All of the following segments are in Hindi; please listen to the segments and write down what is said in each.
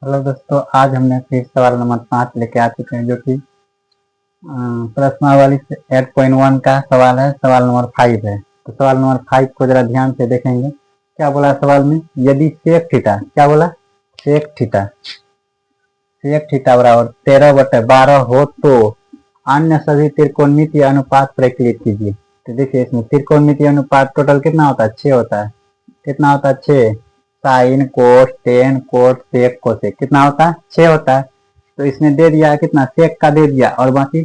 हेलो दोस्तों, आज हमने फिर सवाल नंबर 5 लेके आ चुके हैं, जो कि प्रश्नावली से 8.1 का सवाल है। सवाल नंबर 5 है। तो सवाल नंबर 5 को जरा ध्यान से देखेंगे। क्या बोला सवाल में? यदि सेक थीटा, क्या बोला? सेक थीटा बराबर 13/12 हो तो अन्य सभी त्रिकोणमितीय अनुपात प्रकलित कीजिए। तो देखिए, इसमें त्रिकोणमितीय अनुपात टोटल कितना होता है? 6 होता है। कितना होता है? 6। साइन, कोस, टेन, कोट, सेक, कोसेक कितना होता है? 6 होता है। तो इसने दे दिया है कितना? सेक का दे दिया, और बाकी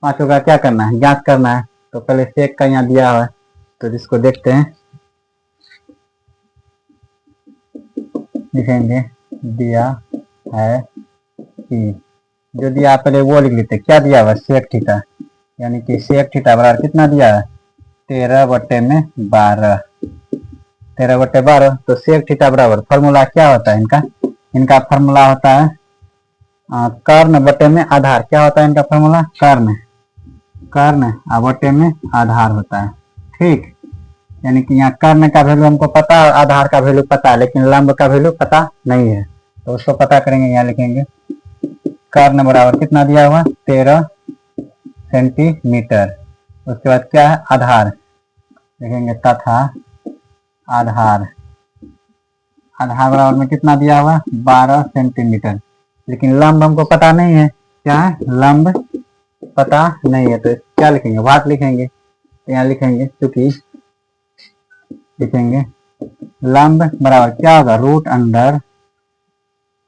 पांचों का क्या करना है? ज्ञात करना है। तो पहले सेक का यहाँ दिया हुआ है, तो जिसको देखते हैं, लिखेंगे दिया है कि, जो दिया पहले वो लिख लेते। क्या दिया हुआ? सेक थीटा, यानी कि सेक थीटा बराबर कितना दिया है? 13/12। 13/12। तो सेक थीटा बराबर फॉर्मूला क्या होता है इनका? इनका फॉर्मूला होता है कर्ण बटे में आधार। क्या होता है इनका फॉर्मूला? कर्ण बटे में आधार होता है। ठीक, यानी कि यहाँ कर्ण का वैल्यू हमको पता है, आधार का वैल्यू पता है, लेकिन लंब का वैल्यू पता नहीं है। तो उसको पता करेंगे। यहाँ लिखेंगे कर्ण बराबर कितना दिया हुआ? 13 सेंटीमीटर। उसके बाद क्या है? आधार लिखेंगे, तथा आधार बराबर में कितना दिया हुआ? 12 सेंटीमीटर। लेकिन लंब हमको पता नहीं है। क्या है? लंब पता नहीं है। तो क्या लिखेंगे? वाट लिखेंगे। तो यहाँ लिखेंगे, चूंकि लिखेंगे लंब बराबर क्या होगा?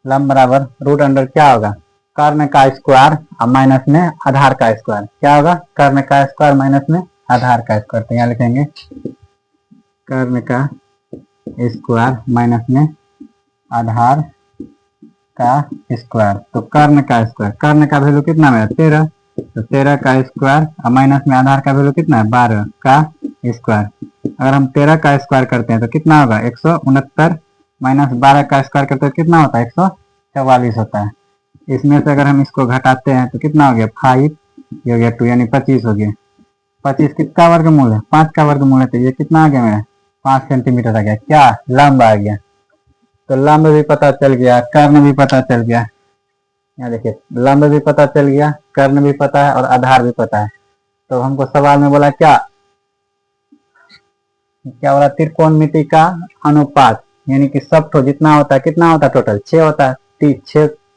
लंब बराबर रूट अंडर क्या होगा? कर्ण का स्क्वायर और माइनस में आधार का स्क्वायर। क्या होगा? कर्ण का स्क्वायर माइनस में आधार का स्क्वायर। तो यहाँ लिखेंगे कर्ण का स्क्वायर माइनस में आधार का स्क्वायर। तो कर्ण का वैल्यू कितना है? 13। तो 13 का स्क्वायर और माइनस में आधार का वैल्यू कितना है? 12 का स्क्वायर। अगर हम 13 का स्क्वायर करते हैं तो कितना होगा? 169 माइनस 12 का स्क्वायर करते हैं तो कितना होता है? 144 होता है। इसमें से अगर हम इसको घटाते हैं तो कितना हो गया? 5 ये हो गया 2, यानी 25 हो गया। 25 किसका वर्गमूल है? 5 का वर्गमूल है। तो ये कितना आ गया मेरा? 5 सेंटीमीटर आ गया। क्या? लंब आ गया। तो लंब भी पता चल गया, कर्ण भी पता चल गया। यहाँ देखिए, लंब भी पता चल गया, कर्ण भी पता है और आधार भी पता है। तो हमको सवाल में बोला क्या? क्या बोला? त्रिकोणमिति का अनुपात, यानी कि सब तो जितना होता है, कितना होता है टोटल? 6 होता है।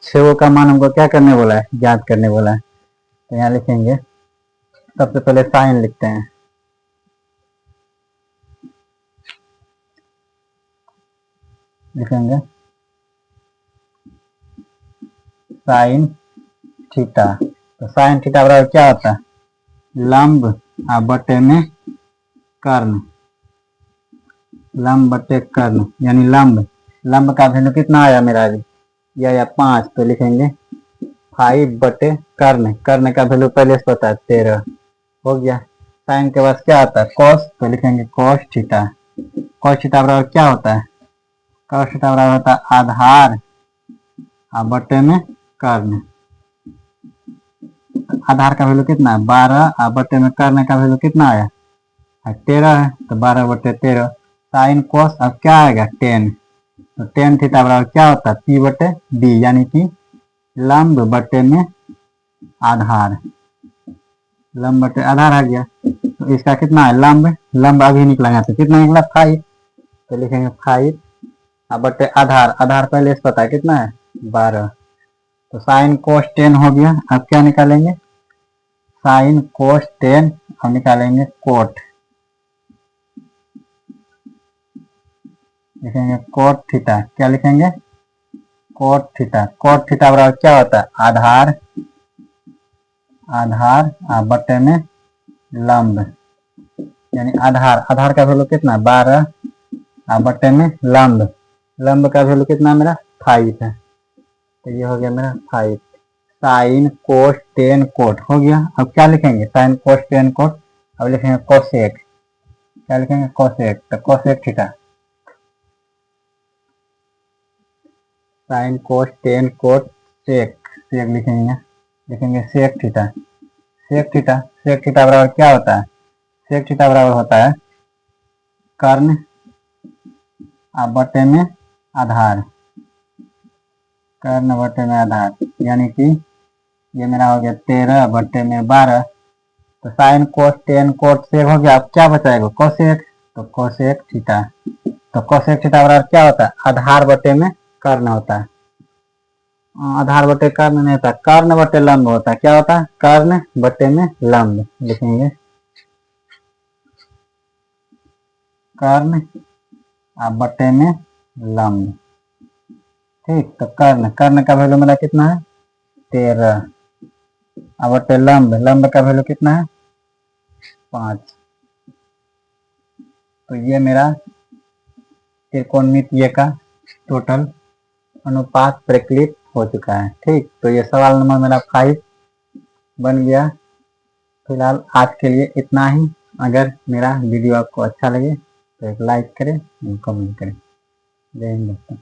6 का मान हमको क्या करने बोला है? ज्ञात करने बोला है। तो यहाँ लिखेंगे, सबसे पहले साइन लिखते हैं। लिखेंगे साइन थीटा। तो साइन थीटा बराबर क्या होता है? लंब बटे में कर्ण। लंब बटे कर्ण, यानी लंब का वैल्यू कितना आया मेरा? अभी यह आया 5। तो लिखेंगे 5 बटे कर्ण का वैल्यू पहले से पता है 13 हो गया। साइन के बाद क्या आता है? कॉस। तो लिखेंगे कॉस थीटा। कॉस थीटा बराबर क्या होता है? कॉस थीटा बराबर होता है आधार बटे में कर्ण। आधार का वैल्यू कितना है? 12 बटे में कर्ण का वैल्यू कितना आया? 13 है। तो 12/13 साइन कोस, अब क्या आएगा? 10। तो 10 थीटा बराबर क्या होता है? पी बटे डी, यानी कि लंब बटे में आधार। लंब बटे आधार आ गया। तो इसका कितना है? लंब अभी निकला यहाँ से। कितना निकला? 5। तो लिखेंगे 5 बटे आधार पहले से पता है कितना है? 12। तो साइन कोस 10 हो गया। अब क्या निकालेंगे? Sign cos 10। अब निकालेंगे कोट। लिखेंगे कोट थीटा। क्या लिखेंगे? कोट थीटा बराबर क्या होता है? आधार बटे में लंब, यानी आधार का वैल्यू कितना? 12 बटे में लंब का वैल्यू कितना मेरा? 5 है। तो ये हो गया मेरा 5। साइन कोस 10 कोट हो गया। अब क्या लिखेंगे? Sine cos 10 cot. अब लिखेंगे कोसेक। क्या लिखेंगे? कोसेक। तो cosec theta. Sine cos 10 cot sec लिखेंगे सेक थीटा। सेक थीटा बराबर क्या होता है? सेक थीटा बराबर होता है कर्ण बटे में आधार। कर्ण बटे में आधार, यानी कि ये मेरा हो गया 13 बटे में 12। तो sine cos ten cot sec हो गया। अब क्या बचाएगा? कोसेक। तो कोसेक थीटा। तो कोसेक थीटा बराबर क्या होता है? आधार बटे में कर्ण होता है। आधार बटे कर्ण नहीं होता, कर्ण बटे लंब होता है। क्या होता है? कर्ण बटे में लंब लिखेंगे, कर्ण बटे में लंब। ठीक, तो कर्ण, कर्ण का वैल्यू मेरा कितना है? 13। अब बटे लंब, लंब का वैल्यू कितना है? 5। तो ये मेरा त्रिकोणमितीय का टोटल अनुपात प्रकलित हो चुका है। ठीक, तो ये सवाल नंबर मेरा 5 बन गया। फिलहाल आज के लिए इतना ही। अगर मेरा वीडियो आपको अच्छा लगे तो एक लाइक करें, कमेंट करें। जय हिंद दोस्तों।